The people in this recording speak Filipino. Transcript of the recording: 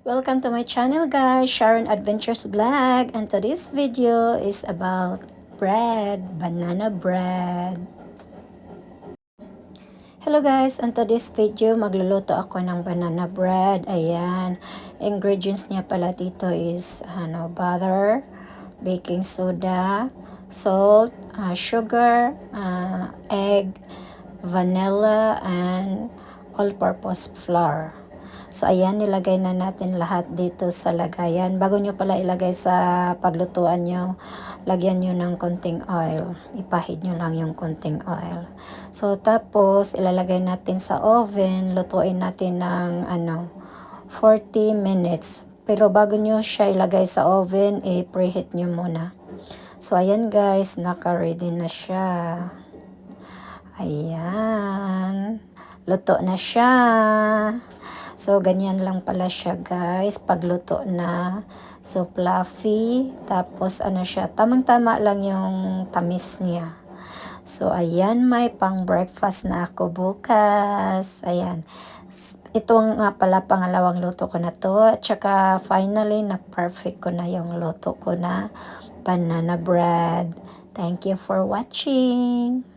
Welcome to my channel guys, Sharon Adventures Vlog, and today's video is about bread, banana bread. Hello guys, and today's video magluluto ako ng banana bread. Ayan, ingredients niya pala dito is butter, baking soda, salt, sugar, egg, vanilla, and all-purpose flour. So, ayan, nilagay na natin lahat dito sa lagayan. Bago nyo pala ilagay sa paglutuan nyo, lagyan nyo ng konting oil. Ipahid nyo lang yung konting oil. So, tapos, ilalagay natin sa oven. Lutuin natin ng 40 minutes. Pero bago nyo siya ilagay sa oven, preheat nyo muna. So, ayan guys, naka-ready na siya. Ayan. Luto na siya. So, ganyan lang pala siya guys. Pagluto na. So, fluffy. Tapos, siya. Tamang-tama lang yung tamis niya. So, ayan. May pang-breakfast na ako bukas. Ayan. Ito nga pala pangalawang luto ko na to. At saka, finally, na-perfect ko na yung luto ko na banana bread. Thank you for watching.